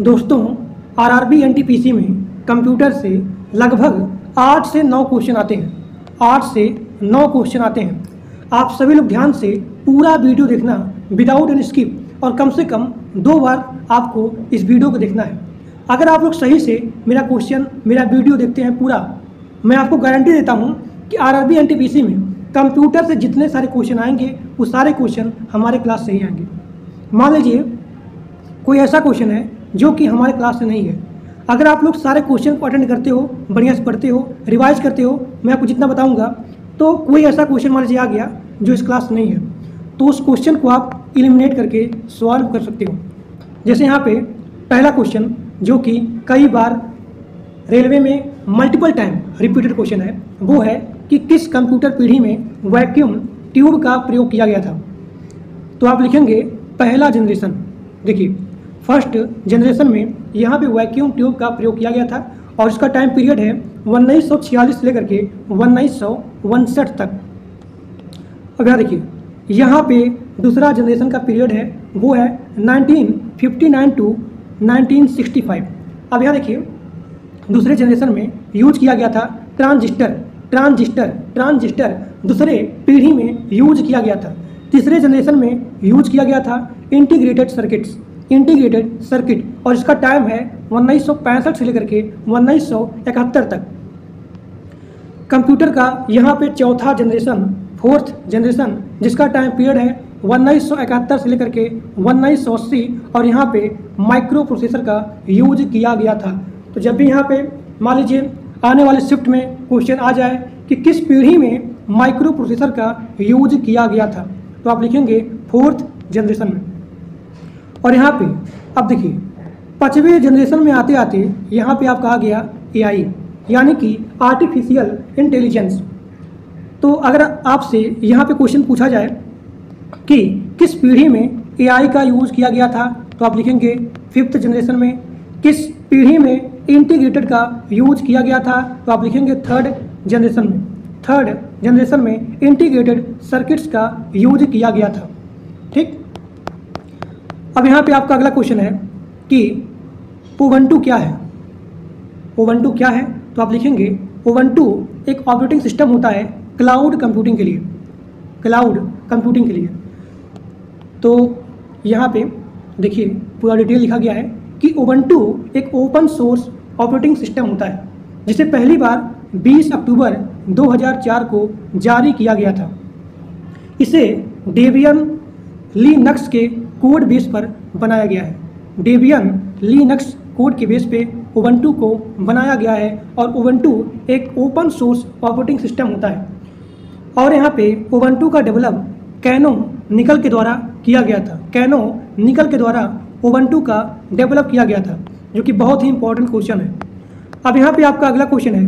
दोस्तों, RRB NTPC में computer से लगभग 8 से 9 क्वेश्चन आते हैं। 8 से 9 क्वेश्चन आते हैं। आप सभी लोग ध्यान से पूरा वीडियो देखना विदाउट एनी स्किप, और कम से कम 2 बार आपको इस वीडियो को देखना है। अगर आप लोग सही से मेरा वीडियो देखते हैं पूरा, मैं आपको गारंटी देता हूं कि आरआरबी एनटीपीसी में कंप्यूटर से जितने सारे क्वेश्चन आएंगे वो सारे क्वेश्चन हमारे क्लास से ही आएंगे। मान लीजिए कोई ऐसा क्वेश्चन है जो कि हमारे क्लास से नहीं है। अगर आप लोग सारे क्वेश्चन को अटेंड करते हो, बढ़िया से पढ़ते हो, रिवाइज करते हो, मैं आपको जितना बताऊंगा, तो कोई ऐसा क्वेश्चन मान लीजिए आ गया जो इस क्लास से नहीं है, तो उस क्वेश्चन को आप एलिमिनेट करके सॉल्व कर सकते हो। जैसे यहाँ पे पहला क्वेश्चन जो कि कई बार रेलवे में मल्टीपल टाइम रिपीटेड क्वेश्चन है, वो है कि किस कंप्यूटर पीढ़ी में वैक्यूम ट्यूब का प्रयोग किया गया था। तो आप लिखेंगे पहला जनरेशन। देखिए, फर्स्ट जनरेशन में यहाँ पे वैक्यूम ट्यूब का प्रयोग किया गया था और इसका टाइम पीरियड है 1946 से लेकर के 1962 तक। अब यहाँ देखिए, यहाँ पे दूसरा जनरेशन का पीरियड है वो है 1959 टू 1965। अब यहाँ देखिए, दूसरे जनरेशन में यूज किया गया था ट्रांजिस्टर दूसरे पीढ़ी में यूज किया गया था। तीसरे जनरेशन में यूज किया गया था इंटीग्रेटेड सर्किट, और इसका टाइम है 1965 से लेकर के 1971 तक। कंप्यूटर का यहाँ पे चौथा जनरेशन, फोर्थ जनरेशन, जिसका टाइम पीरियड है 1971 से लेकर के 1980, और यहाँ पे माइक्रो प्रोसेसर का यूज किया गया था। तो जब भी यहाँ पे मान लीजिए आने वाले शिफ्ट में क्वेश्चन आ जाए कि किस पीढ़ी में माइक्रो प्रोसेसर का यूज किया गया था, तो आप लिखेंगे फोर्थ जनरेशन में। और यहाँ पे अब देखिए, 5वें जनरेशन में आते आते यहाँ पे आपका आ गया एआई, यानी कि आर्टिफिशियल इंटेलिजेंस। तो अगर आपसे यहाँ पे क्वेश्चन पूछा जाए कि किस पीढ़ी में एआई का यूज किया गया था, तो आप लिखेंगे 5th जनरेशन में। किस पीढ़ी में इंटीग्रेटेड का यूज किया गया था, तो आप लिखेंगे 3rd जनरेशन में। 3rd जनरेशन में इंटीग्रेटेड सर्किट्स का यूज किया गया था। ठीक, अब यहाँ पे आपका अगला क्वेश्चन है कि उबंटू क्या है। उबंटू क्या है, तो आप लिखेंगे उबंटू एक ऑपरेटिंग सिस्टम होता है क्लाउड कंप्यूटिंग के लिए। तो यहाँ पे देखिए पूरा डिटेल लिखा गया है कि उबंटू एक ओपन सोर्स ऑपरेटिंग सिस्टम होता है जिसे पहली बार 20 अक्टूबर 2004 को जारी किया गया था। इसे डेबियन लिनक्स के कोड बेस पर बनाया गया है। डेबियन लिनक्स कोड के बेस पे उबंटू को बनाया गया है, और उबंटू एक ओपन सोर्स ऑपरेटिंग सिस्टम होता है। और यहाँ पे उबंटू का डेवलप कैनोनिकल के द्वारा किया गया था। कैनोनिकल के द्वारा उबंटू का डेवलप किया गया था, जो कि बहुत ही इंपॉर्टेंट क्वेश्चन है। अब यहाँ पे आपका अगला क्वेश्चन है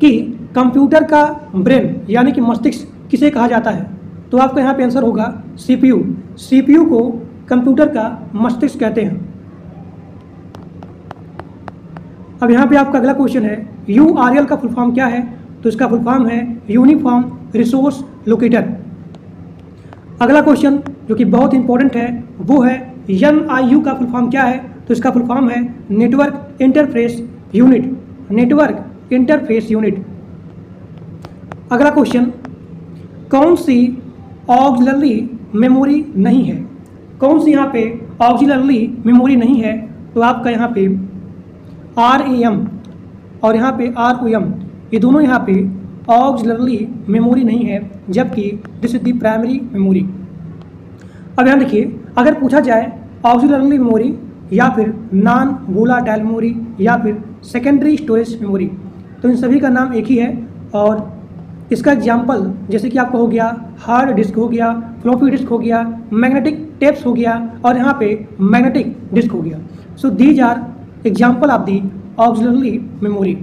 कि कंप्यूटर का ब्रेन यानी कि मस्तिष्क किसे कहा जाता है, तो आपका यहाँ पे आंसर होगा सीपीयू। सीपीयू को कंप्यूटर का मस्तिष्क कहते हैं। अब यहाँ पे आपका अगला क्वेश्चन है यूआरएल का फुल फॉर्म क्या है, तो इसका फुल फॉर्म है यूनिफॉर्म रिसोर्स लोकेटर। अगला क्वेश्चन जो कि बहुत इंपॉर्टेंट है वो है एनआईयू का फुल फॉर्म क्या है, तो इसका फुल फॉर्म है नेटवर्क इंटरफेस यूनिट। अगला क्वेश्चन, कौन सी ऑक्सिलरी मेमोरी नहीं है। कौन सी यहाँ पे ऑक्सिलरी मेमोरी नहीं है, तो आपका यहाँ पे RAM और यहाँ पे ROM, ये दोनों यहाँ पे ऑक्सिलरी मेमोरी नहीं है, जबकि this is the primary memory. अब यहाँ देखिए, अगर पूछा जाए ऑक्सिलरी मेमोरी या फिर नॉन वोलाटाइल मेमोरी या फिर सेकेंडरी स्टोरेज मेमोरी, तो इन सभी का नाम एक ही है। और इसका एग्जाम्पल जैसे कि आपका हो गया हार्ड डिस्क हो गया, फ्लॉपी डिस्क हो गया, मैग्नेटिक टेप्स हो गया, और यहाँ पे मैग्नेटिक डिस्क हो गया। So these are example of the auxiliary memory.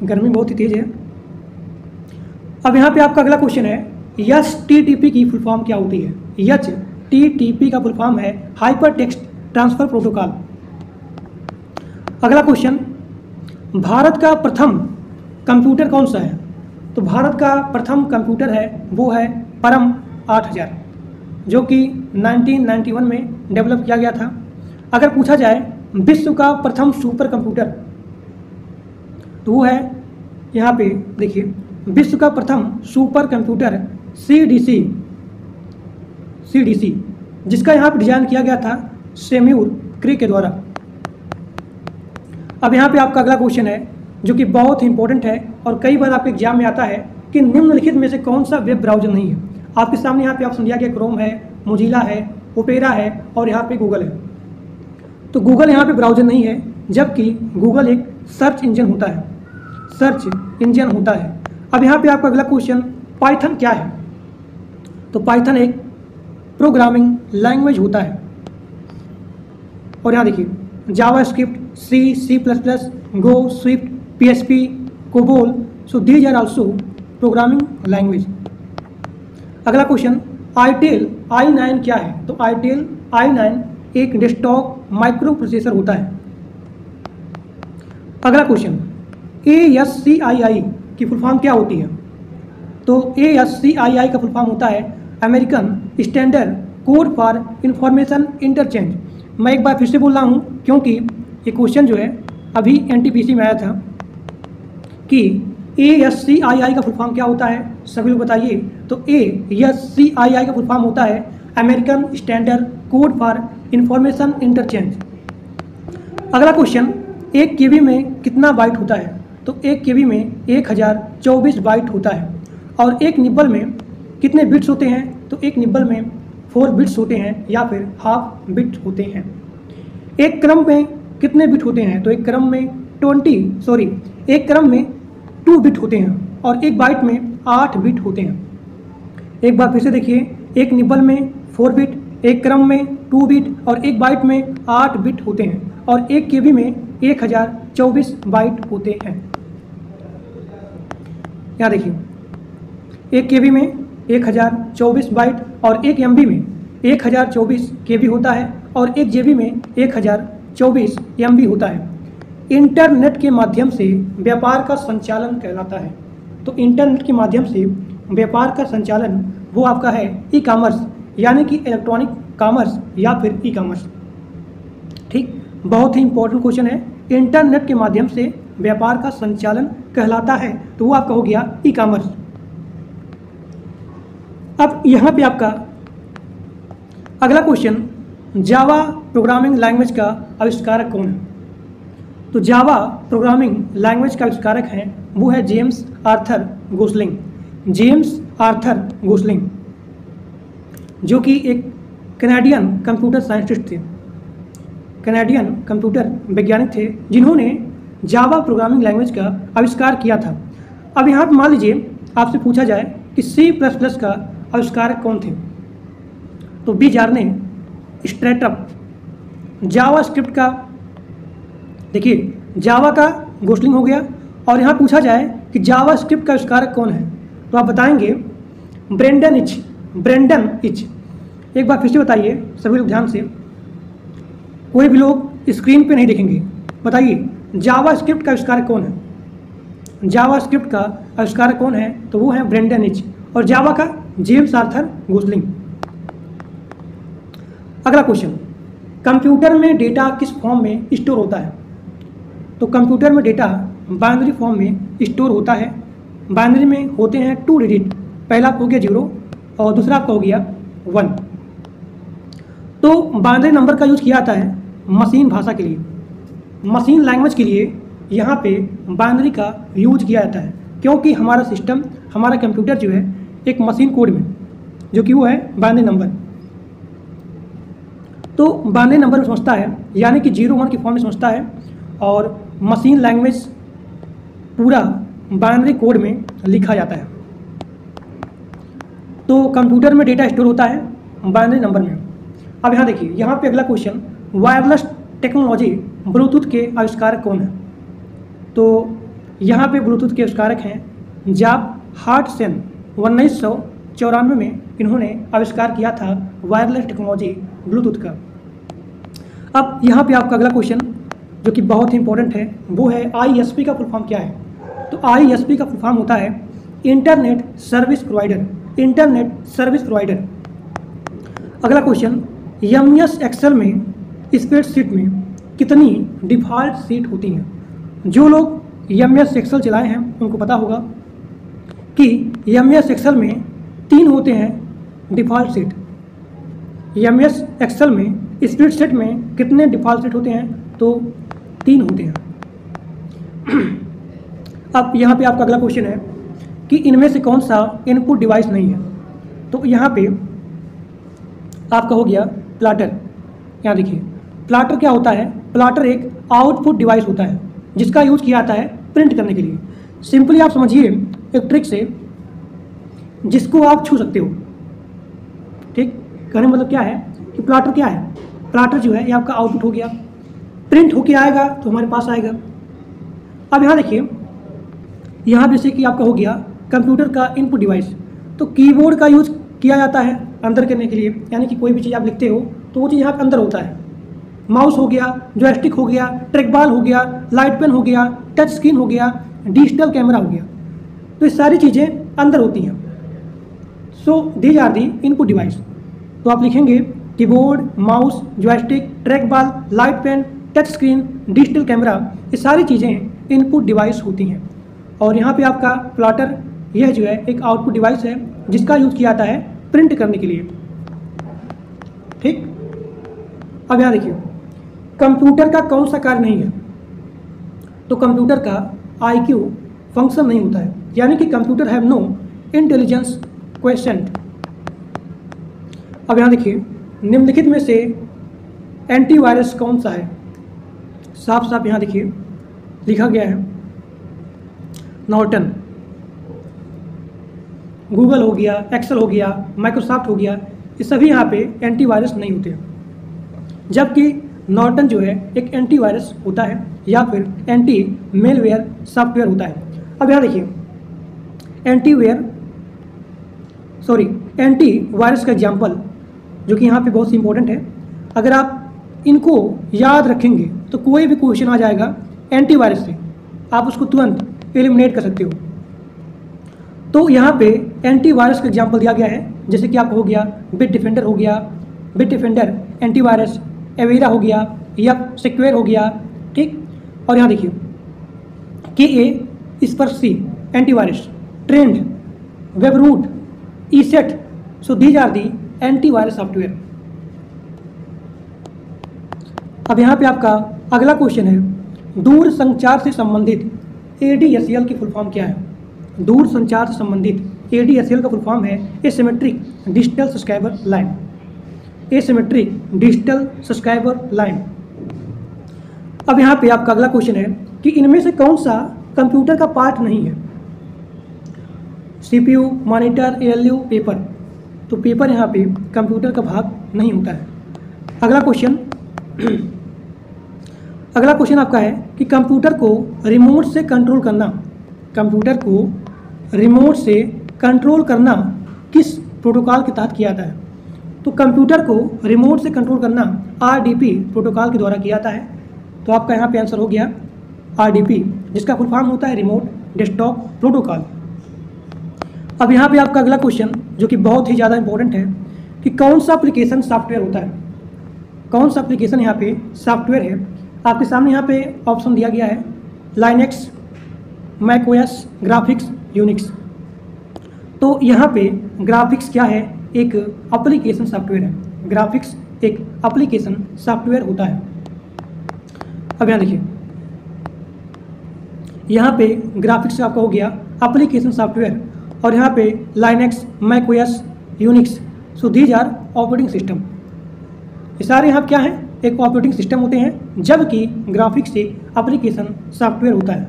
गर्मी बहुत ही तेज है। अब यहाँ पे आपका अगला क्वेश्चन है HTTP की फुल फॉर्म क्या होती है। HTTP का फुल फॉर्म है हाइपर टेक्स्ट ट्रांसफर प्रोटोकॉल। अगला क्वेश्चन, भारत का प्रथम कंप्यूटर कौन सा है, तो भारत का प्रथम कंप्यूटर है वो है परम 8000। जो कि 1991 में डेवलप किया गया था। अगर पूछा जाए विश्व का प्रथम सुपर कंप्यूटर, तो वो है यहाँ पे देखिए, विश्व का प्रथम सुपर कंप्यूटर CDC, जिसका यहाँ पे डिजाइन किया गया था सैम्यूल क्रे के द्वारा। अब यहाँ पे आपका अगला क्वेश्चन है जो कि बहुत ही इंपॉर्टेंट है और कई बार आपके एग्जाम में आता है कि निम्नलिखित में से कौन सा वेब ब्राउजर नहीं है। आपके सामने यहाँ पे ऑप्शन दिया गया क्रोम है, मोजिला है, ओपेरा है और यहाँ पे गूगल है। तो गूगल यहाँ पे ब्राउजर नहीं है, जबकि गूगल एक सर्च इंजन होता है। अब यहाँ पे आपका अगला क्वेश्चन, पाइथन क्या है? तो पाइथन एक प्रोग्रामिंग लैंग्वेज होता है। और यहाँ देखिए, JavaScript, C++, Go, Swift, PHP, COBOL, so these are also programming language. अगला क्वेश्चन, आईटेल i9 क्या है? तो आईटेल i9 एक डेस्कटॉप माइक्रो प्रोसेसर होता है। अगला क्वेश्चन, ASCII की फुल फॉर्म क्या होती है? तो ASCII का फुल फॉर्म होता है American standard code for information interchange. मैं एक बार फिर से बोल रहा हूँ क्योंकि ये क्वेश्चन जो है अभी NTPC में आया था कि ASCII का फुल फॉर्म क्या होता है, सभी लोग बताइए। तो ASCII का फुल फॉर्म होता है American standard code for information interchange. अगला क्वेश्चन, 1 KB में कितना बाइट होता है? तो 1 KB में 1024 बाइट होता है। और एक निब्बल में कितने बिट्स होते हैं? तो एक निब्बल में 4 बिट्स होते हैं या फिर हाफ बिट होते हैं। एक क्रम में कितने बिट होते हैं? तो एक क्रम में 2 बिट होते हैं और एक बाइट में 8 बिट होते हैं। एक बार फिर से देखिए, एक निब्बल में 4 बिट, एक क्रम में 2 बिट और एक बाइट में 8 बिट होते हैं और 1 KB में 1024 बाइट होते हैं। यहाँ देखिए, 1 KB में 1024 बाइट और 1 MB में 1024 KB होता है और 1 GB में 1024 MB होता है। इंटरनेट के माध्यम से व्यापार का संचालन कहलाता है। तो इंटरनेट के माध्यम से व्यापार का संचालन वो आपका है ई कॉमर्स, यानी कि इलेक्ट्रॉनिक कॉमर्स या फिर ई कॉमर्स। ठीक, बहुत ही इंपॉर्टेंट क्वेश्चन है। इंटरनेट के माध्यम से व्यापार का संचालन कहलाता है, तो वो आपका हो गया ई कॉमर्स। अब यहाँ पे आपका अगला क्वेश्चन, जावा प्रोग्रामिंग लैंग्वेज का आविष्कारक कौन है? तो जावा प्रोग्रामिंग लैंग्वेज का आविष्कारक हैं वो है जेम्स आर्थर गोसलिंग, जो कि एक कनाडियन कंप्यूटर साइंटिस्ट थे, कनाडियन कंप्यूटर वैज्ञानिक थे जिन्होंने जावा प्रोग्रामिंग लैंग्वेज का आविष्कार किया था। अब यहाँ पर मान लीजिए आपसे पूछा जाए कि C++ का आविष्कारक कौन थे? तो बी जार्ने स्ट्रैटअप। जावास्क्रिप्ट का देखिए, जावा का गोसलिंग हो गया। और यहाँ पूछा जाए कि जावास्क्रिप्ट का आविष्कारक कौन है, तो आप बताएंगे ब्रेंडन इच। एक बार फिर से बताइए सभी लोग ध्यान से, कोई भी लोग स्क्रीन पे नहीं देखेंगे। बताइए जावास्क्रिप्ट का आविष्कारक कौन है? जावास्क्रिप्ट का आविष्कारक कौन है? तो वो है ब्रेंडन इच। और जावा का जेम्स आर्थर गोसलिंग। अगला क्वेश्चन, कंप्यूटर में डेटा किस फॉर्म में स्टोर होता है? तो कंप्यूटर में डेटा बाइनरी फॉर्म में स्टोर होता है। बाइनरी में होते हैं 2 डिजिट, पहला आपका हो गया 0 और दूसरा आपका हो गया 1। तो बाइनरी नंबर का यूज किया जाता है मशीन भाषा के लिए, मशीन लैंग्वेज के लिए यहाँ पे बाइनरी का यूज किया जाता है, क्योंकि हमारा सिस्टम, हमारा कंप्यूटर जो है एक मशीन कोड में, जो कि वो है बाइनरी नंबर। तो बाइनरी नंबर में समझता है, यानी कि 0-1 की फॉर्म में समझता है। और मशीन लैंग्वेज पूरा बाइनरी कोड में लिखा जाता है। तो कंप्यूटर में डेटा स्टोर होता है बाइनरी नंबर में। अब यहाँ देखिए, यहाँ पे अगला क्वेश्चन, वायरलेस टेक्नोलॉजी ब्लूटूथ के आविष्कारक कौन है? तो यहाँ पे ब्लूटूथ के आविष्कारक हैं जाब हार्टसन। 1994 में इन्होंने आविष्कार किया था वायरलेस टेक्नोलॉजी ब्लूटूथ का। अब यहाँ पे आपका अगला क्वेश्चन जो कि बहुत ही इंपॉर्टेंट है वो है ISP का फुल फॉर्म क्या है? तो ISP का फुल फॉर्म होता है इंटरनेट सर्विस प्रोवाइडर। अगला क्वेश्चन, एमएस एक्सेल में स्प्रेडशीट में कितनी डिफ़ॉल्ट सीट होती हैं? जो लोग एमएस एक्सेल चलाए हैं उनको पता होगा कि एमएस एक्सेल में 3 होते हैं डिफ़ॉल्ट सीट। एमएस एक्सेल में स्प्रेडशीट में कितने डिफ़ॉल्ट सीट होते हैं? तो 3 होते हैं। अब यहाँ पे आपका अगला क्वेश्चन है कि इनमें से कौन सा इनपुट डिवाइस नहीं है? तो यहाँ पे आपका हो गया प्लाटर। यहाँ देखिए, प्लाटर क्या होता है? प्लाटर एक आउटपुट डिवाइस होता है जिसका यूज़ किया जाता है प्रिंट करने के लिए। सिंपली आप समझिए एक ट्रिक से, जिसको आप छू सकते हो। ठीक, कहने का मतलब क्या है कि प्लाटर क्या है? प्लाटर जो है ये आपका आउटपुट हो गया, प्रिंट होके आएगा तो हमारे पास आएगा। अब यहाँ देखिए, यहाँ जैसे कि आपका हो गया कंप्यूटर का इनपुट डिवाइस, तो कीबोर्ड का यूज़ किया जाता है अंदर करने के लिए, यानी कि कोई भी चीज़ आप लिखते हो तो वो चीज़ यहाँ पे अंदर होता है। माउस हो गया, जॉयस्टिक हो गया, ट्रैक बॉल हो गया, लाइट पेन हो गया, टच स्क्रीन हो गया, डिजिटल कैमरा हो गया, तो ये सारी चीज़ें अंदर होती हैं। So these are the input device. तो आप लिखेंगे keyboard, mouse, joystick, track ball, light pen, touch screen, digital camera, ये सारी चीज़ें इनपुट डिवाइस होती हैं। और यहाँ पे आपका प्लॉटर, यह जो है एक आउटपुट डिवाइस है जिसका यूज़ किया जाता है प्रिंट करने के लिए। ठीक, अब यहाँ देखिए, कंप्यूटर का कौन सा कार्य नहीं है? तो कंप्यूटर का आईक्यू फंक्शन नहीं होता है, यानी कि computer have no intelligence question. अब यहाँ देखिए, निम्नलिखित में से एंटीवायरस कौन सा है? साफ साफ यहाँ देखिए लिखा गया है नॉर्टन। गूगल हो गया, एक्सेल हो गया, माइक्रोसॉफ्ट हो गया, ये सभी यहाँ पे एंटीवायरस नहीं होते हैं, जबकि नॉर्टन जो है एक एंटीवायरस होता है या फिर एंटी मेलवेयर सॉफ्टवेयर होता है। अब यहाँ देखिए, एंटी वायरस का एग्जाम्पल जो कि यहाँ पे बहुत ही इंपॉर्टेंट है, अगर आप इनको याद रखेंगे तो कोई भी क्वेश्चन आ जाएगा एंटीवायरस से, आप उसको तुरंत एलिमिनेट कर सकते हो। तो यहाँ पे एंटीवायरस का एग्जाम्पल दिया गया है, जैसे कि आपको हो गया बिट डिफेंडर हो गया, बिट डिफेंडर एंटीवायरस, एवेरा हो गया या सिक्योर हो गया। ठीक, और यहाँ देखिए KA-C antivirus, Trend, Webroot, ESET, so these are the antivirus software. अब यहाँ पे आपका अगला क्वेश्चन है, दूर संचार से संबंधित ADSL की फुल फॉर्म क्या है? दूर संचार से संबंधित ADSL का फुल फॉर्म है asymmetric digital subscriber line. Asymmetric digital subscriber line. अब यहाँ पे आपका अगला क्वेश्चन है कि इनमें से कौन सा कंप्यूटर का पार्ट नहीं है? CPU, monitor, ALU, paper. तो पेपर यहाँ पे कंप्यूटर का भाग नहीं होता है। अगला क्वेश्चन आपका है कि कंप्यूटर को रिमोट से कंट्रोल करना किस प्रोटोकॉल के तहत किया जाता है? तो कंप्यूटर को रिमोट से कंट्रोल करना RDP प्रोटोकॉल के द्वारा किया जाता है। तो आपका यहाँ पे आंसर हो गया RDP, जिसका फुल फॉर्म होता है रिमोट डेस्कटॉप प्रोटोकॉल। अब यहाँ पे आपका अगला क्वेश्चन जो कि बहुत ही ज़्यादा इंपॉर्टेंट है कि कौन सा एप्लीकेशन सॉफ्टवेयर होता है? कौन सा एप्लीकेशन यहाँ पे सॉफ्टवेयर है? आपके सामने यहाँ पे ऑप्शन दिया गया है लाइनेक्स, मैकओएस, ग्राफिक्स, यूनिक्स। तो यहाँ पे ग्राफिक्स क्या है? एक एप्लीकेशन सॉफ्टवेयर है। ग्राफिक्स एक एप्लीकेशन सॉफ्टवेयर होता है। अब यहाँ देखिए, यहाँ पे ग्राफिक्स आपका हो गया एप्लीकेशन सॉफ्टवेयर, और यहाँ पे Linux, macOS, Unix, so these are operating system. ये सारे यहाँ क्या हैं? एक ऑपरेटिंग सिस्टम होते हैं, जबकि ग्राफिक्स एक एप्लीकेशन सॉफ्टवेयर होता है।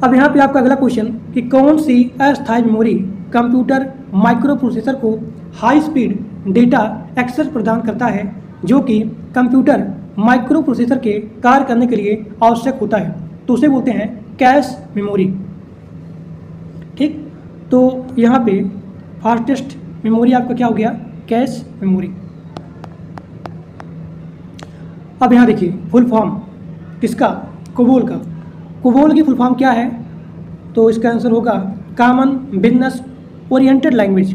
अब यहाँ पे आपका अगला क्वेश्चन कि कौन सी अस्थायी मेमोरी कंप्यूटर माइक्रो प्रोसेसर को हाई स्पीड डेटा एक्सेस प्रदान करता है, जो कि कंप्यूटर माइक्रो प्रोसेसर के कार्य करने के लिए आवश्यक होता है? तो उसे बोलते हैं कैश मेमोरी। ठीक, तो यहाँ पे फास्टेस्ट मेमोरी आपका क्या हो गया? Cache memory. अब यहाँ देखिए फुल फॉर्म किसका? कोबोल का। कोबोल की फुल फॉर्म क्या है? तो इसका आंसर होगा कॉमन बिजनेस ओरिएंटेड लैंग्वेज।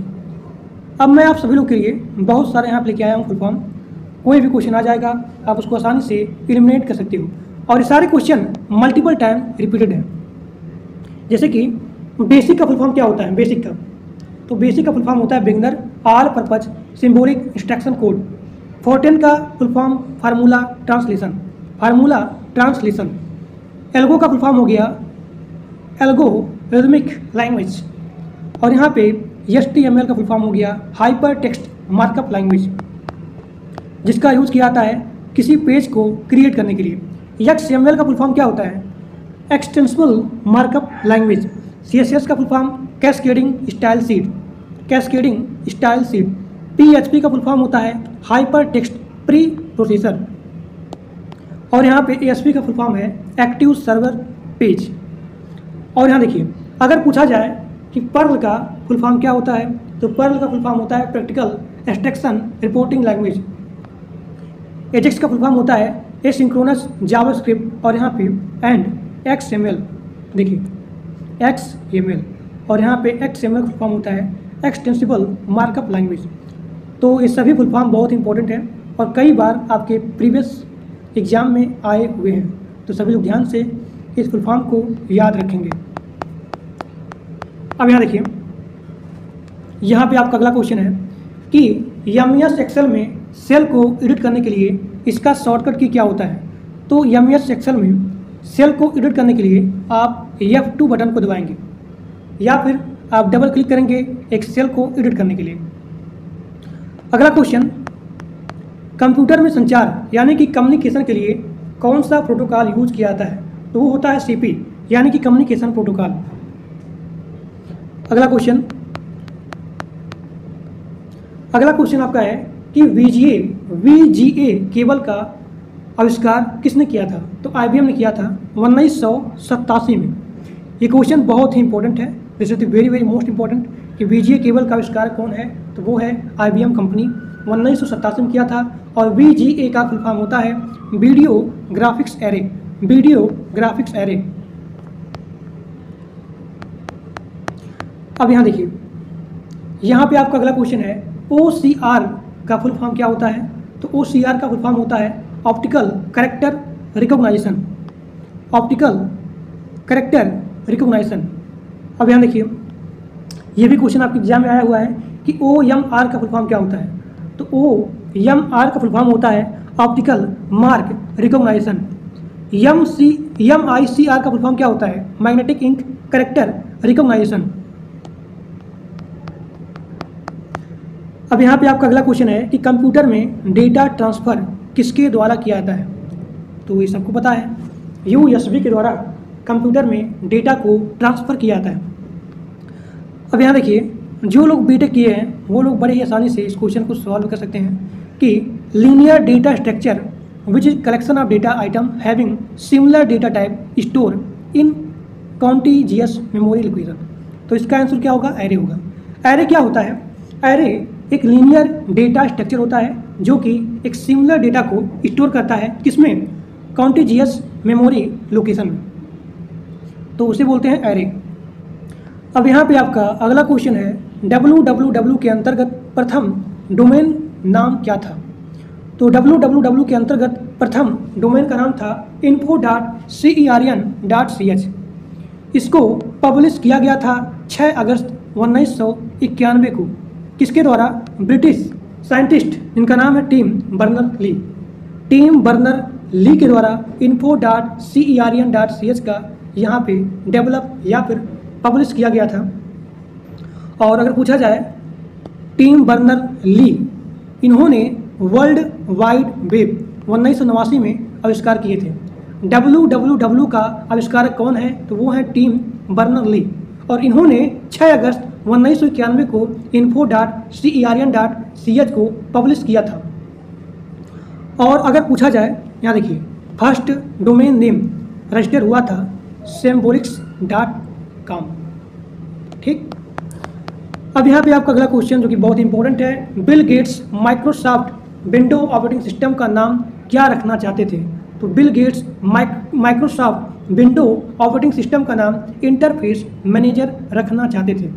अब मैं आप सभी लोग के लिए बहुत सारे यहाँ पर लेके आया हूँ फुल फॉर्म। कोई भी क्वेश्चन आ जाएगा, आप उसको आसानी से एलिमिनेट कर सकते हो, और ये सारे क्वेश्चन मल्टीपल टाइम रिपीटेड हैं। जैसे कि बेसिक का फुल फॉर्म क्या होता है? बेसिक का, तो बेसिक का फुल फॉर्म होता है beginner all purpose symbolic instruction code. Fortran का full form formula translation, formula translation. Algo का फुल फॉर्म हो गया एल्गोरिथमिक लैंग्वेज, और यहाँ पे HTML का फुल फॉर्म हो गया हाइपर टेक्स्ट मार्कअप लैंग्वेज, जिसका यूज़ किया जाता है किसी पेज को क्रिएट करने के लिए। XML का फुल फॉर्म क्या होता है? Extensible markup language. CSS का full form cascading style sheet, cascading style sheet. PHP का फुल फॉर्म होता है हाइपर टेक्स्ट प्री प्रोसेसर, और यहाँ पे ASP का फुल फॉर्म है एक्टिव सर्वर पेज। और यहाँ देखिए, अगर पूछा जाए कि पर्ल का फुल फॉर्म क्या होता है, तो पर्ल का फुल फॉर्म होता है practical abstraction reporting language. Ajax का फुल फॉर्म होता है एसिंक्रोनस जावास्क्रिप्ट, और यहाँ पे एंड XML, देखिए XML, और यहाँ पे XML का फुल फॉर्म होता है एक्सटेंसिबल मार्कअप लैंग्वेज। तो ये सभी फुल फॉर्म बहुत इंपॉर्टेंट है और कई बार आपके प्रीवियस एग्जाम में आए हुए हैं, तो सभी लोग ध्यान से इस फुल फॉर्म को याद रखेंगे। अब यहाँ देखिए, यहाँ पे आपका अगला क्वेश्चन है कि MS एक्सेल में सेल को एडिट करने के लिए इसका शॉर्टकट की क्या होता है। तो MS एक्सेल में सेल को एडिट करने के लिए आप F2 बटन को दबाएंगे, या फिर आप डबल क्लिक करेंगे एक सेल को एडिट करने के लिए। अगला क्वेश्चन, कंप्यूटर में संचार यानी कि कम्युनिकेशन के लिए कौन सा प्रोटोकॉल यूज किया जाता है? तो वो होता है CP यानी कि कम्युनिकेशन प्रोटोकॉल। अगला क्वेश्चन आपका है कि VGA केबल का आविष्कार किसने किया था? तो IBM ने किया था 1987 में। ये क्वेश्चन बहुत ही इंपॉर्टेंट है, this is the very very most important, कि VGA केबल का आविष्कार कौन है? तो वो है IBM कंपनी, 1987 में किया था। और VGA का फुल फॉर्म होता है video graphics array, video graphics array. अब यहाँ देखिए, यहाँ पे आपका अगला क्वेश्चन है OCR का फुल फॉर्म क्या होता है? तो OCR का फुल फॉर्म होता है optical character recognition, optical character recognition. अब यहाँ देखिए, ये भी क्वेश्चन आपके एग्जाम में आया हुआ है कि OMR का फुल फॉर्म क्या होता है? तो OMR का फुल फॉर्म होता है ऑप्टिकल मार्क रिकॉग्निशन। MICR का फुल फॉर्म क्या होता है? Magnetic ink character recognition. अब यहाँ पे आपका अगला क्वेश्चन है कि कंप्यूटर में डेटा ट्रांसफ़र किसके द्वारा किया जाता है? तो ये सबको पता है, USB के द्वारा कंप्यूटर में डेटा को ट्रांसफ़र किया जाता है। अब यहाँ देखिए, जो लोग बीटेक किए हैं वो लोग बड़े ही आसानी से इस क्वेश्चन को सॉल्व कर सकते हैं कि linear data structure which is collection of data atom having similar data type store in contiguous memory location. तो इसका आंसर क्या होगा? एरे होगा। एरे क्या होता है? एरे एक लीनियर डेटा स्ट्रक्चर होता है जो कि एक सिमिलर डेटा को स्टोर करता है, किसमें? कॉन्टिजियस मेमोरी लोकेशन में, तो उसे बोलते हैं एरे। अब यहाँ पे आपका अगला क्वेश्चन है www के अंतर्गत प्रथम डोमेन नाम क्या था? तो www के अंतर्गत प्रथम डोमेन का नाम था info.cern.ch। इसको पब्लिश किया गया था 6 अगस्त 1991 को। किसके द्वारा? ब्रिटिश साइंटिस्ट, इनका नाम है Tim Berners Lee. Tim Berners Lee के द्वारा info.cern.ch का यहाँ पे डेवलप या फिर पब्लिश किया गया था। और अगर पूछा जाए, टिम बर्नर ली इन्होंने वर्ल्ड वाइड वेब 1989 में आविष्कार किए थे। www का आविष्कारक कौन है? तो वो है टिम बर्नर ली, और इन्होंने 6 अगस्त 1991 को info.cern.ch को पब्लिश किया था। और अगर पूछा जाए, यहाँ देखिए, फर्स्ट डोमेन नेम रजिस्टर हुआ था symbolics.com। ठीक, अब यहाँ पे आपका अगला क्वेश्चन जो कि बहुत इंपॉर्टेंट है, Bill Gates Microsoft window operating system का नाम क्या रखना चाहते थे? तो Bill Gates Microsoft window operating system का नाम इंटरफेस मैनेजर रखना चाहते थे।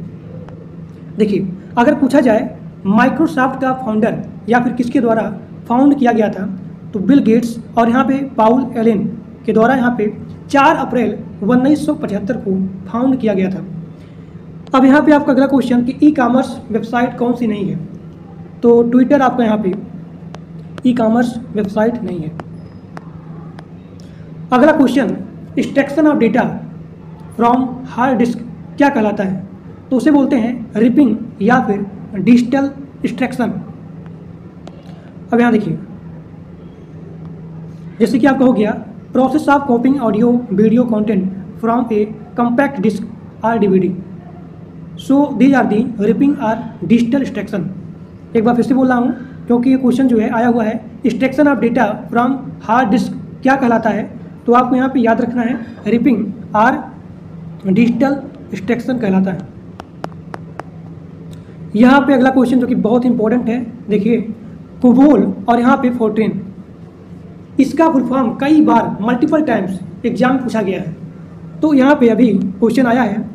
देखिए, अगर पूछा जाए माइक्रोसॉफ्ट का फाउंडर या फिर किसके द्वारा फाउंड किया गया था? तो बिल गेट्स और यहाँ पे पाउल एलेन के द्वारा यहाँ पे 4 अप्रैल 1975 को फाउंड किया गया था। अब यहाँ पे आपका अगला क्वेश्चन कि ई कॉमर्स वेबसाइट कौन सी नहीं है? तो ट्विटर आपका यहाँ पे ई कॉमर्स वेबसाइट नहीं है। अगला question, extraction of data from hard disk क्या कहलाता है? तो उसे बोलते हैं रिपिंग या फिर डिजिटल एक्सट्रैक्शन। अब यहाँ देखिए, जैसे कि आपका हो गया process of copying audio video content from a compact disc or DVD, so these are the ripping or digital extraction. एक बार फिर से बोल रहा हूँ क्योंकि ये क्वेश्चन जो है आया हुआ है, extraction of data from hard disk क्या कहलाता है? तो आपको यहाँ पे याद रखना है रिपिंग आर डिजिटल एक्सट्रैक्शन कहलाता है। यहाँ पे अगला क्वेश्चन जो कि बहुत इंपॉर्टेंट है, देखिए कोबोल और यहाँ पे फोर्ट्रेन, इसका फुल फॉर्म कई बार मल्टीपल टाइम्स एग्जाम में पूछा गया है। तो यहाँ पे अभी क्वेश्चन आया है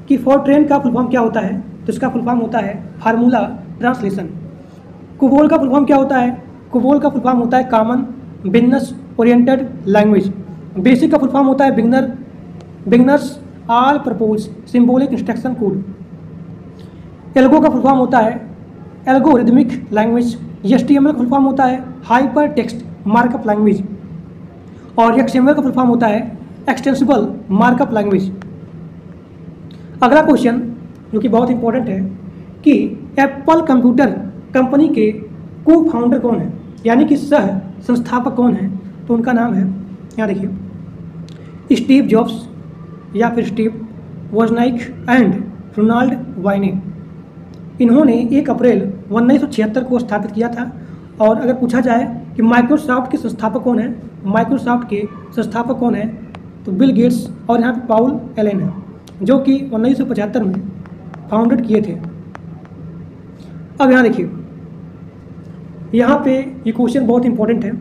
कि फोर्ट्रेन का फुल फॉर्म क्या होता है? तो इसका फुल फॉर्म होता है फार्मूला ट्रांसलेशन। कोबोल का फुल फॉर्म क्या होता है? कोबोल का फुल फॉर्म होता है common business oriented language. Basic का फुल फॉर्म होता है beginners all purpose symbolic instruction code. Algo का फुल फॉर्म होता है एल्गोरिदमिक लैंग्वेज। HTML का फुल फॉर्म होता है हाइपर टेक्स्ट मार्कअप लैंग्वेज। और XML का फुल फॉर्म होता है एक्सटेंसिबल मार्कअप लैंग्वेज। अगला क्वेश्चन जो कि बहुत इंपॉर्टेंट है कि एप्पल कंप्यूटर कंपनी के को फाउंडर कौन है, यानी कि सह संस्थापक कौन है? तो उनका नाम है, यहाँ देखिए, स्टीव जॉब्स या फिर स्टीव वोजनाइक एंड रोनाल्ड वाइने। इन्होंने 1 अप्रैल 1976 को स्थापित किया था। और अगर पूछा जाए कि माइक्रोसॉफ्ट के संस्थापक कौन है, माइक्रोसॉफ्ट के संस्थापक कौन है? तो बिल गेट्स और यहाँ पे पाउल एलेन है, जो कि 1975 में फाउंडेड किए थे। अब यहाँ देखिए, यहाँ पे ये क्वेश्चन बहुत इंपॉर्टेंट है।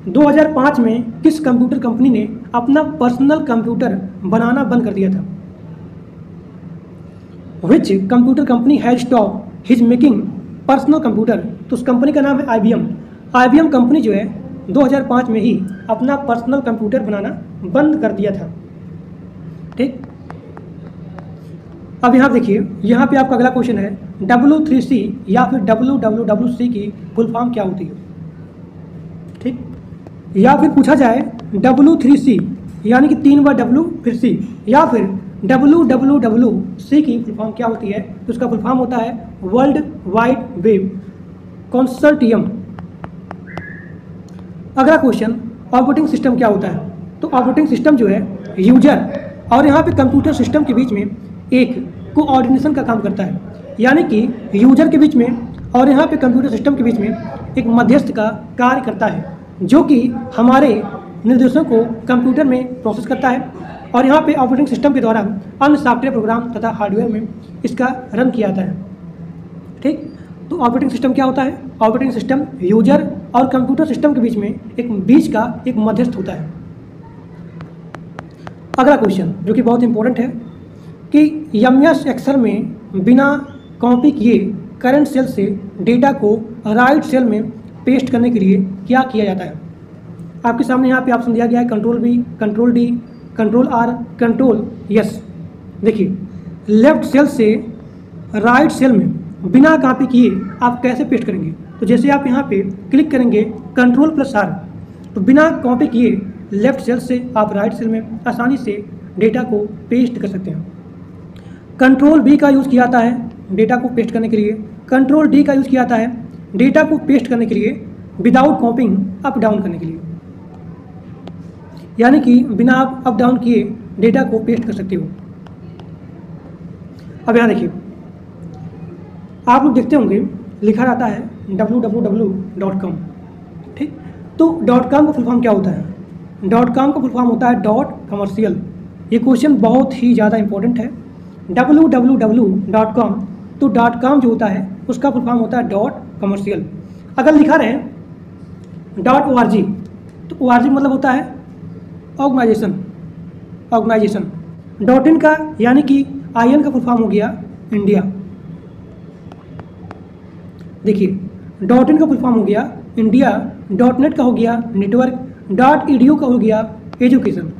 2005 में किस कंप्यूटर कंपनी ने अपना पर्सनल कंप्यूटर बनाना बंद कर दिया था? Which computer company has stop his making personal computer? तो उस कंपनी का नाम है IBM। IBM कंपनी जो है 2005 में ही अपना पर्सनल कंप्यूटर बनाना बंद कर दिया था। ठीक, अब यहाँ देखिए, यहाँ पे आपका अगला क्वेश्चन है W3C या फिर WWWC की फुल फॉर्म क्या होती है? ठीक, या फिर पूछा जाए W3C यानी कि 3 बार W फिर C, या फिर WWWC की फुल फॉर्म क्या होती है? तो उसका फुल फॉर्म होता है वर्ल्ड वाइड वेब कंसोर्टियम। अगला क्वेश्चन, ऑपरेटिंग सिस्टम क्या होता है? तो ऑपरेटिंग सिस्टम जो है यूजर और यहाँ पे कंप्यूटर सिस्टम के बीच में एक कोऑर्डिनेशन का काम करता है, यानी कि यूजर के बीच में और यहाँ पे कंप्यूटर सिस्टम के बीच में एक मध्यस्थ का कार्य करता है, जो कि हमारे निर्देशों को कंप्यूटर में प्रोसेस करता है और यहाँ पे ऑपरेटिंग सिस्टम के द्वारा अन्य सॉफ्टवेयर प्रोग्राम तथा हार्डवेयर में इसका रन किया जाता है। ठीक, तो ऑपरेटिंग सिस्टम क्या होता है? ऑपरेटिंग सिस्टम यूजर और कंप्यूटर सिस्टम के बीच में एक मध्यस्थ होता है। अगला क्वेश्चन जो कि बहुत इंपॉर्टेंट है कि MS एक्सेल में बिना कॉपी किए करंट सेल से डेटा को राइट सेल में पेस्ट करने के लिए क्या किया जाता है? आपके सामने यहाँ पे ऑप्शन दिया गया है Ctrl+V, Ctrl+D, Ctrl+R, Ctrl+S। देखिए, लेफ्ट सेल से राइट सेल में बिना कॉपी किए आप कैसे पेस्ट करेंगे? तो जैसे आप यहाँ पे क्लिक करेंगे Ctrl+R, तो बिना कॉपी किए लेफ्ट सेल से आप राइट सेल में आसानी से डेटा को पेस्ट कर सकते हैं। Ctrl+V का यूज़ किया जाता है डेटा को पेस्ट करने के लिए। Ctrl+D का यूज़ किया जाता है डेटा को पेस्ट करने के लिए विदाउट कॉपिंग अप डाउन करने के लिए, यानी कि बिना आप अप डाउन किए डेटा को पेस्ट कर सकते हो। अब यहाँ देखिए, आप लोग देखते होंगे लिखा रहता है www.com। ठीक, तो .com का फुल फॉर्म क्या होता है? .com का फुल फॉर्म होता है डॉट कमर्शियल। ये क्वेश्चन बहुत ही ज़्यादा इंपॉर्टेंट है। www.com, तो .com जो होता है उसका फुल फॉर्म होता है डॉट कमर्शियल। अगर लिखा रहे .org, तो org मतलब होता है ऑर्गेनाइजेशन। .in का यानी कि IN का फुल फॉर्म हो गया इंडिया। देखिए, डॉट इन का फुल फॉर्म हो गया इंडिया, डॉट नेट का हो गया नेटवर्क, डॉट ईडीयू का हो गया एजुकेशन।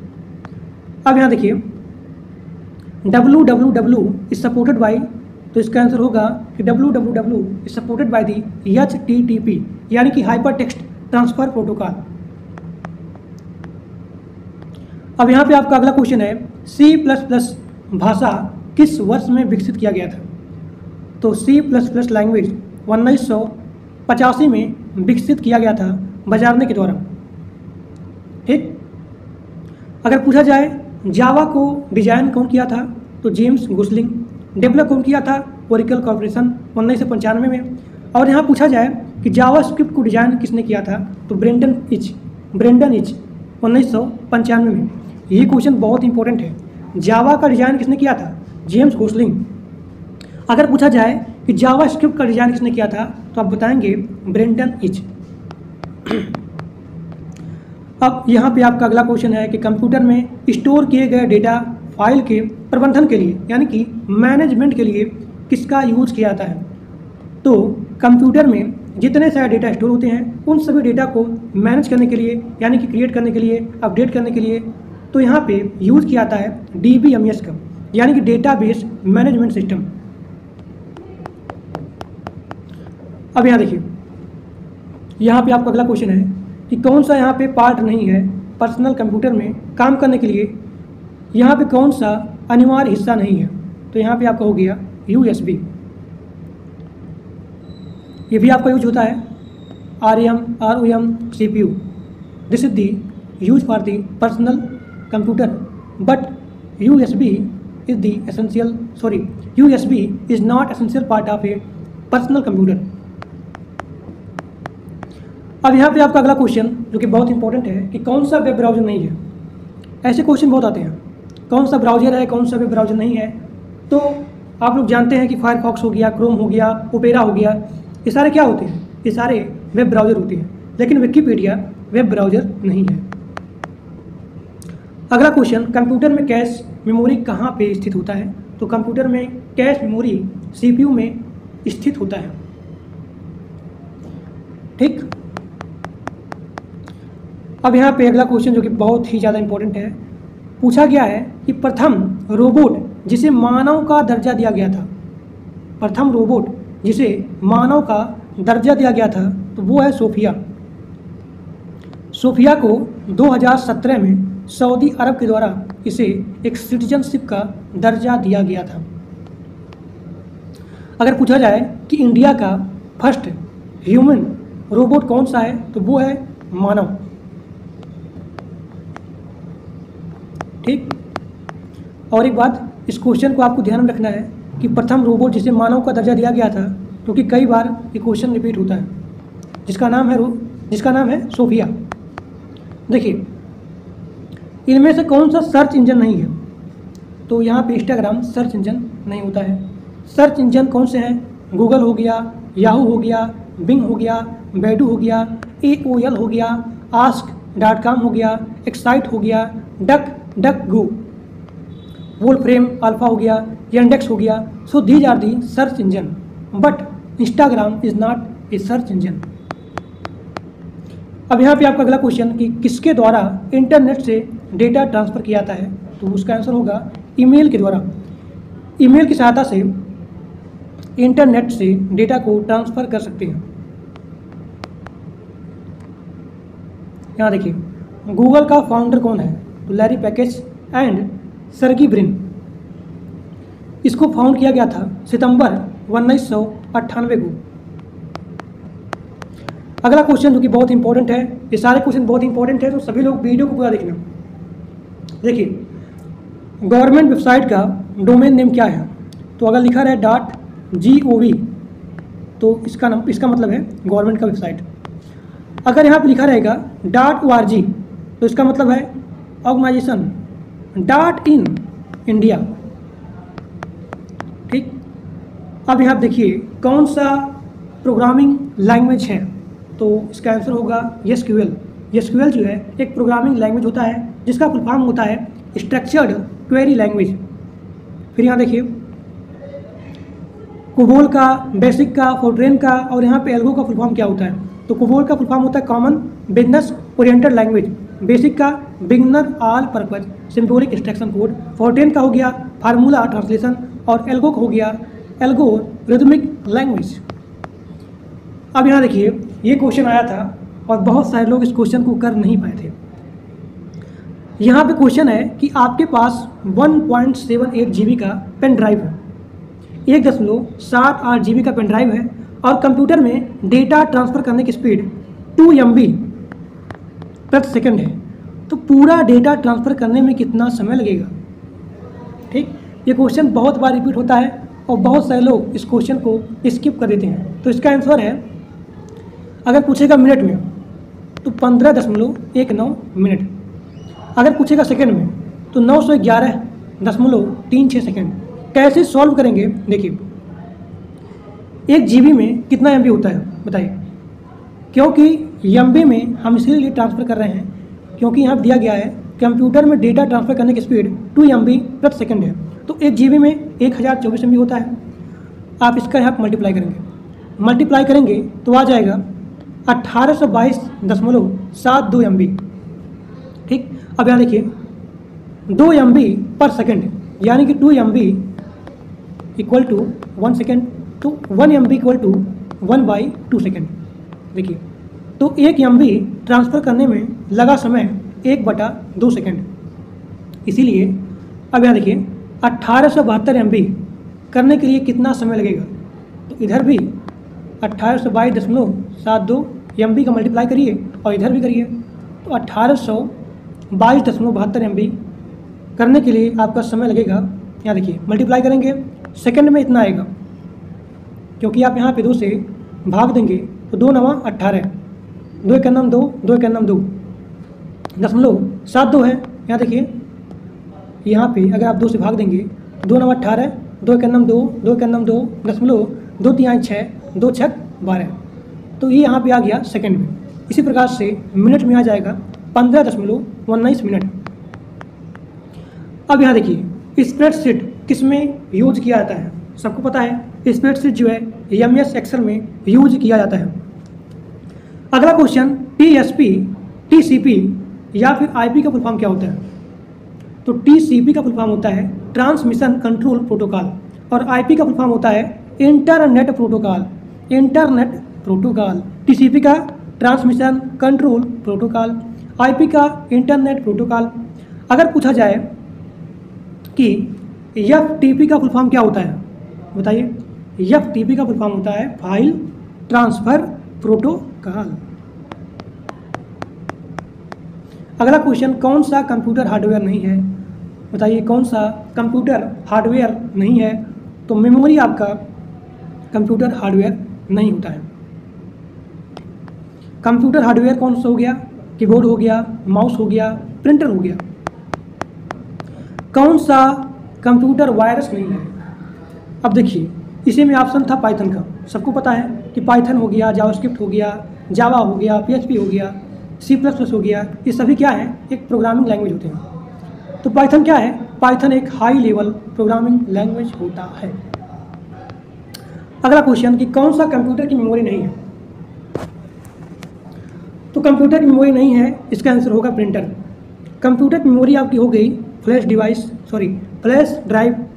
अब यहाँ देखिए www इज सपोर्टेड बाई, तो इसका आंसर होगा कि www is supported by the HTTP यानी कि हाइपर टेक्स्ट ट्रांसफर प्रोटोकॉल। अब यहाँ पे आपका अगला क्वेश्चन है C++ भाषा किस वर्ष में विकसित किया गया था? तो C++ लैंग्वेज 1985 में विकसित किया गया था बजारने के द्वारा। ठीक, अगर पूछा जाए जावा को डिजाइन कौन किया था, तो जेम्स गुस्लिंग। डेवलप कौन किया था? ओरेकल कॉर्पोरेशन 1995 में। और यहाँ पूछा जाए कि जावा स्क्रिप्ट को डिजाइन किसने किया था, तो ब्रेंडन इच 1995 में। ये क्वेश्चन बहुत इंपॉर्टेंट है। जावा का डिजाइन किसने किया था? जेम्स गुस्लिंग। अगर पूछा जाए कि जावा स्क्रिप्ट का डिजाइन किसने किया था, तो आप बताएंगे ब्रेंडन इच। अब यहाँ पे आपका अगला क्वेश्चन है कि कंप्यूटर में स्टोर किए गए डेटा फाइल के प्रबंधन के लिए यानी कि मैनेजमेंट के लिए किसका यूज किया जाता है? तो कंप्यूटर में जितने सारे डेटा स्टोर होते हैं उन सभी डेटा को मैनेज करने के लिए यानी कि क्रिएट करने के लिए, अपडेट करने के लिए, तो यहाँ पे यूज किया जाता है DBMS का यानी कि डेटाबेस मैनेजमेंट सिस्टम। अब यहाँ देखिए, यहाँ पे आपका अगला क्वेश्चन है कि कौन सा यहाँ पे पार्ट नहीं है पर्सनल कंप्यूटर में काम करने के लिए, यहाँ पे कौन सा अनिवार्य हिस्सा नहीं है? तो यहाँ पे आपका हो गया USB। ये भी आपका यूज होता है ROM CPU। This is the use for the personal computer but USB is the essential USB is not essential part of A personal computer. अब यहाँ पे आपका अगला क्वेश्चन जो कि बहुत इंपॉर्टेंट है कि कौन सा वेब ब्राउज़र नहीं है। ऐसे क्वेश्चन बहुत आते हैं, कौन सा ब्राउज़र है, कौन सा वेब ब्राउज़र नहीं है। तो आप लोग जानते हैं कि फायरफॉक्स हो गया, क्रोम हो गया, ओपेरा हो गया, ये सारे क्या होते हैं? ये सारे वेब ब्राउज़र होते हैं, लेकिन विकिपीडिया वेब ब्राउज़र नहीं है। अगला क्वेश्चन, कंप्यूटर में कैश मेमोरी कहाँ पे स्थित होता है? तो कंप्यूटर में कैश मेमोरी CPU में स्थित होता है। ठीक, अब यहाँ पे अगला क्वेश्चन जो कि बहुत ही ज़्यादा इंपॉर्टेंट है, पूछा गया है कि प्रथम रोबोट जिसे मानव का दर्जा दिया गया था, प्रथम रोबोट जिसे मानव का दर्जा दिया गया था, तो वो है सोफिया। सोफिया को 2017 में सऊदी अरब के द्वारा इसे एक सिटीजनशिप का दर्जा दिया गया था। अगर पूछा जाए कि इंडिया का फर्स्ट ह्यूमन रोबोट कौन सा है, तो वो है मानव। ठीक, और एक बात, इस क्वेश्चन को आपको ध्यान में रखना है कि प्रथम रोबोट जिसे मानव का दर्जा दिया गया था, क्योंकि कई बार ये क्वेश्चन रिपीट होता है, जिसका नाम है सोफिया। देखिए, इनमें से कौन सा सर्च इंजन नहीं है? तो यहाँ पे इंस्टाग्राम सर्च इंजन नहीं होता है। सर्च इंजन कौन से हैं? गूगल हो गया, याहू हो गया, बिंग हो गया, बैडू हो गया, AOL हो गया, ask.com हो गया, एक्साइट हो गया, डक गो, वोल्फ्रेम अल्फा हो गया, यांडेक्स हो गया। So these are the search engine but Instagram is not a search engine. अब यहाँ पे आपका अगला क्वेश्चन कि किसके द्वारा इंटरनेट से डेटा ट्रांसफ़र किया जाता है? तो उसका आंसर होगा ईमेल के द्वारा। ईमेल की सहायता से इंटरनेट से डेटा को ट्रांसफ़र कर सकते हैं। यहाँ देखिए, गूगल का फाउंडर कौन है? तो लैरी पैकेज एंड सर्गी ब्रिन। इसको फाउंड किया गया था सितंबर 1998 को। अगला क्वेश्चन जो कि बहुत इंपॉर्टेंट है, ये सारे क्वेश्चन बहुत इंपॉर्टेंट है, तो सभी लोग वीडियो को पूरा देखना। देखिए, गवर्नमेंट वेबसाइट का डोमेन नेम क्या है? तो अगर लिखा रहे .gov तो इसका मतलब है गवर्नमेंट का वेबसाइट। अगर यहाँ पे लिखा रहेगा .org तो इसका मतलब है ऑर्गेनाइजेशन। .in India. ठीक, अब यहाँ देखिए कौन सा प्रोग्रामिंग लैंग्वेज है? तो इसका आंसर होगा SQL। SQL जो है एक प्रोग्रामिंग लैंग्वेज होता है जिसका फुल फॉर्म होता है स्ट्रक्चर्ड क्वेरी लैंग्वेज। फिर यहाँ देखिए कोबोल का, बेसिक का, फोर्ट्रेन का, और यहाँ पे एल्गो का फुल फॉर्म क्या होता है? तो कोबोल का फुल फॉर्म होता है common business oriented language, basic का beginner all purpose symbolic instruction code, Fortran का हो गया फार्मूला ट्रांसलेशन, और एल्गो का हो गया एल्गोरिथमिक लैंग्वेज। अब यहाँ देखिए, ये क्वेश्चन आया था और बहुत सारे लोग इस क्वेश्चन को कर नहीं पाए थे। यहाँ पे क्वेश्चन है कि आपके पास 1.78 GB का पेन ड्राइव है, 1.78 GB का पेन ड्राइव है, और कंप्यूटर में डेटा ट्रांसफ़र करने की स्पीड 2 MB प्रति सेकंड है। तो पूरा डेटा ट्रांसफ़र करने में कितना समय लगेगा? ठीक, ये क्वेश्चन बहुत बार रिपीट होता है और बहुत सारे लोग इस क्वेश्चन को स्किप कर देते हैं। तो इसका आंसर है, अगर पूछेगा मिनट में तो 15.19 मिनट, अगर पूछेगा सेकंड में तो 911.36 सेकंड। कैसे सॉल्व करेंगे? देखिए, 1 GB में कितना MB होता है बताइए? क्योंकि MB में हम इसीलिए ट्रांसफ़र कर रहे हैं क्योंकि यहाँ दिया गया है कंप्यूटर में डेटा ट्रांसफ़र करने की स्पीड 2 MB प्रति सेकंड है। तो 1 GB में 1024 MB होता है। आप इसका यहाँ मल्टीप्लाई करेंगे तो आ जाएगा 1822.72 MB। ठीक, अब यहाँ देखिए 2 MB पर सेकंड, यानी कि 2 MB इक्वल टू 1 सेकेंड, तो 1 MB इक्वल टू 1/2 सेकेंड। देखिए, तो 1 MB ट्रांसफ़र करने में लगा समय 1/2 सेकेंड। इसीलिए अब यहाँ देखिए 1872 MB करने के लिए कितना समय लगेगा? तो इधर भी 1822.72 MB का मल्टीप्लाई करिए और इधर भी करिए, तो 1822.72 MB करने के लिए आपका समय लगेगा। यहाँ देखिए मल्टीप्लाई करेंगे, सेकंड में इतना आएगा, क्योंकि आप यहाँ पे 2 से भाग देंगे तो 2 9 18, 2 1 9 2, 2 1 9 2, 0.72 है। यहाँ देखिए, यहाँ पे अगर आप 2 से भाग देंगे 2 9 18, 2 1 9 2, 2 1 9 2, 2 3 6, 2 6 12, तो ये यहाँ पे आ गया सेकंड में। इसी प्रकार से मिनट में आ जाएगा 15.19 मिनट। अब यहाँ देखिए, स्प्रेडशीट किस में यूज किया जाता है? सबको पता है स्प्रेडशीट जो है MS एक्सेल में यूज किया जाता है। अगला क्वेश्चन, TSP, TCP या फिर IP का फुल फॉर्म क्या होता है? तो TCP का फुल फॉर्म होता है ट्रांसमिशन कंट्रोल प्रोटोकॉल, और IP का फुल फॉर्म होता है इंटरनेट प्रोटोकॉल। TCP का ट्रांसमिशन कंट्रोल प्रोटोकॉल, IP का इंटरनेट प्रोटोकॉल। अगर पूछा जाए कि FTP का फुल फॉर्म क्या होता है बताइए? FTP का फुल फॉर्म होता है फाइल ट्रांसफर प्रोटोकॉल। अगला क्वेश्चन, कौन सा कंप्यूटर हार्डवेयर नहीं है? बताइए कौन सा कंप्यूटर हार्डवेयर नहीं है? तो मेमोरी आपका कंप्यूटर हार्डवेयर नहीं होता है। कंप्यूटर हार्डवेयर कौन सा हो गया? कीबोर्ड हो गया, माउस हो गया, प्रिंटर हो गया। कौन सा कंप्यूटर वायरस नहीं है? अब देखिए, इसी में ऑप्शन था पाइथन का। सबको पता है कि पाइथन हो गया, जावास्क्रिप्ट हो गया, जावा हो गया, PHP हो गया, C++ हो गया, ये सभी क्या है? एक प्रोग्रामिंग लैंग्वेज होते हैं। तो पाइथन क्या है? पाइथन एक हाई लेवल प्रोग्रामिंग लैंग्वेज होता है। अगला क्वेश्चन कि कौन सा कंप्यूटर की मेमोरी नहीं है? तो कंप्यूटर की मेमोरी नहीं है, इसका आंसर होगा प्रिंटर। कंप्यूटर की मेमोरी आपकी हो गई flash drive,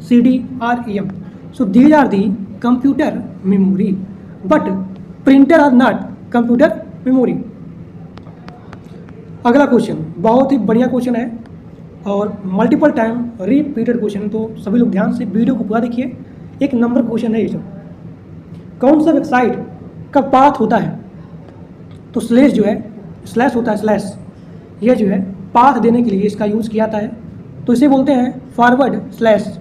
CD, RAM। So these are the computer memory, but printer are not computer memory. अगला क्वेश्चन बहुत ही बढ़िया क्वेश्चन है और मल्टीपल टाइम रिपीटेड क्वेश्चन, तो सभी लोग ध्यान से वीडियो को पूरा देखिए। 1 नंबर क्वेश्चन है ये सब। कौन सा वेबसाइट का पाथ होता है? तो स्लैश जो है, स्लैश होता है, स्लैश, ये जो है पाथ देने के लिए इसका यूज़ किया जाता है, तो इसे बोलते हैं फॉरवर्ड स्लैश।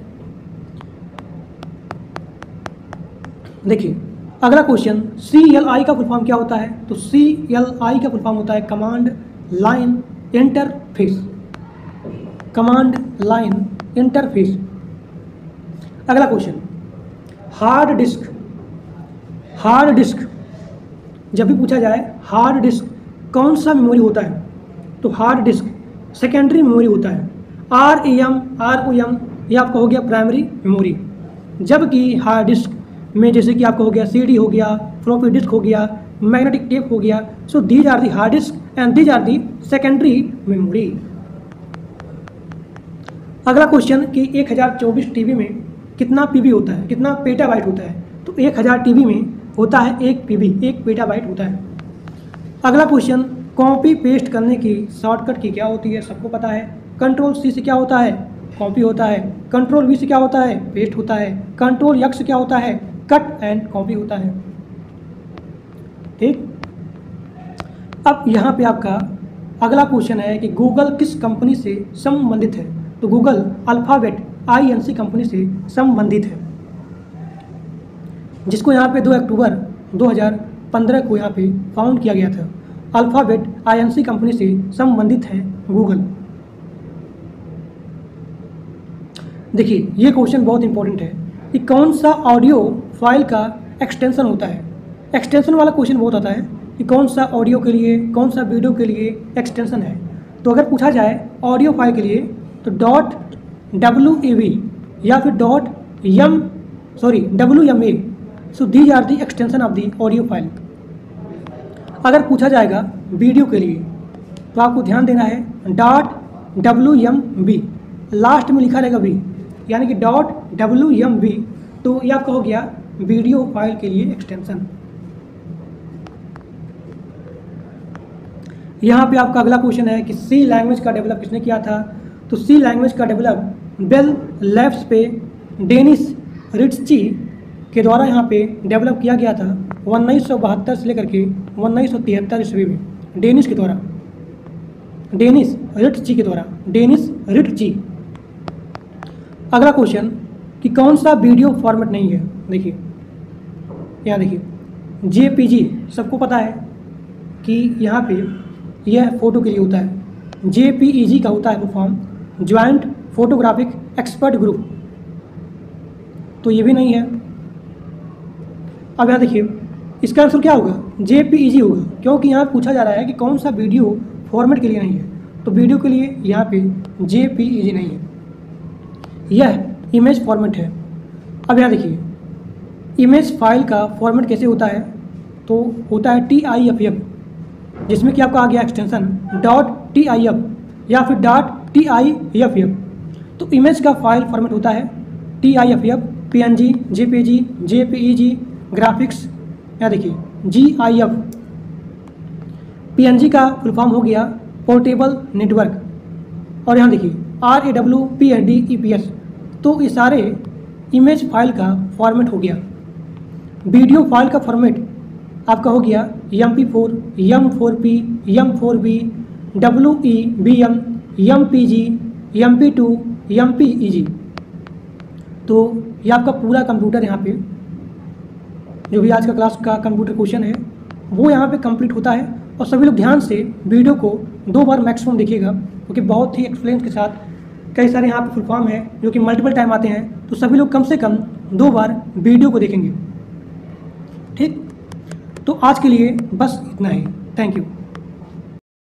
देखिए अगला क्वेश्चन, CLI का फुल फॉर्म क्या होता है? तो CLI का फुल फॉर्म होता है command line interface. Command line interface. अगला क्वेश्चन, हार्ड डिस्क जब भी पूछा जाए हार्ड डिस्क कौन सा मेमोरी होता है? तो हार्ड डिस्क सेकेंडरी मेमोरी होता है। ROM ये आपका हो गया प्राइमरी मेमोरी, जबकि हार्ड डिस्क में जैसे कि आपका हो गया CD हो गया, फ्लॉपी डिस्क हो गया, मैग्नेटिक टेप हो गया। So these are the hard disk and these are the secondary memory. अगला क्वेश्चन कि 1024 TB में कितना PB होता है, कितना पेटाबाइट होता है? तो 1000 TB में होता है 1 PB, 1 पेटाबाइट होता है। अगला क्वेश्चन कॉपी पेस्ट करने की शॉर्टकट की क्या होती है? सबको पता है। कंट्रोल C से क्या होता है? कॉपी होता है। कंट्रोल V से क्या होता है? पेस्ट होता है। कंट्रोल X से क्या होता है? कट एंड कॉपी होता है। ठीक, अब यहाँ पे आपका अगला क्वेश्चन है कि गूगल किस कंपनी से संबंधित है? तो गूगल अल्फाबेट INC कंपनी से संबंधित है, जिसको यहाँ पे 2 अक्टूबर 2015 को यहाँ पे फाउंड किया गया था। अल्फाबेट INC कंपनी से संबंधित है गूगल। देखिए ये क्वेश्चन बहुत इंपॉर्टेंट है कि कौन सा ऑडियो फाइल का एक्सटेंशन होता है। एक्सटेंशन वाला क्वेश्चन बहुत आता है कि कौन सा ऑडियो के लिए, कौन सा वीडियो के लिए एक्सटेंशन है। तो अगर पूछा जाए ऑडियो फाइल के लिए तो .wav या फिर .wma, so these are the extension of the audio file. अगर पूछा जाएगा वीडियो के लिए तो आपको ध्यान देना है .wmv, लास्ट में लिखा रहेगा v, यानी कि .wmv, तो ये आपका हो गया वीडियो फाइल के लिए एक्सटेंशन। यहाँ पे आपका अगला क्वेश्चन है कि C लैंग्वेज का डेवलप किसने किया था? तो C लैंग्वेज का डेवलप बेल लैब्स पे डेनिस रिट्ची के द्वारा यहाँ पे डेवलप किया गया था 1972 से लेकर के 1973 ईस्वी में, डेनिस के द्वारा, डेनिस रिट्ची के द्वारा, डेनिस रिट्ची। अगला क्वेश्चन कि कौन सा वीडियो फॉर्मेट नहीं है? देखिए यहाँ देखिए JPG, सबको पता है कि यहाँ पे यह फोटो के लिए होता है। JPEG का होता है form joint photographic expert group, तो ये भी नहीं है। अब यहाँ देखिए इसका आंसर क्या होगा? JPEG होगा, क्योंकि यहाँ पूछा जा रहा है कि कौन सा वीडियो फॉर्मेट के लिए नहीं है, तो वीडियो के लिए यहाँ पे JPEG नहीं है, यह इमेज फॉर्मेट है। अब यहाँ देखिए इमेज फाइल का फॉर्मेट कैसे होता है? तो होता है TIFF, जिसमें कि आपका आ गया एक्सटेंशन .TIF या फिर .TIFF। तो इमेज का फाइल फॉर्मेट होता है TIFF, PNG, JPG, JPEG, graphics, यहाँ देखिए GIF। PNG का फुल फॉर्म हो गया पोर्टेबल नेटवर्क, और यहाँ देखिए RAWPDEPS। तो ये सारे इमेज फाइल का फॉर्मेट हो गया। वीडियो फाइल का फॉर्मेट आपका हो गया MP4, M4P, M4B, WEBM, MPG, MP2, MPEG। तो ये आपका पूरा कंप्यूटर यहाँ पे जो भी आज का क्लास का कंप्यूटर क्वेश्चन है वो यहाँ पे कंप्लीट होता है। और सभी लोग ध्यान से वीडियो को 2 बार मैक्सिमम देखिएगा, क्योंकि बहुत ही एक्सप्लेन के साथ कई सारे यहाँ पे फुल फॉर्म है जो कि मल्टीपल टाइम आते हैं, तो सभी लोग कम से कम 2 बार वीडियो को देखेंगे। ठीक, तो आज के लिए बस इतना ही। Thank you.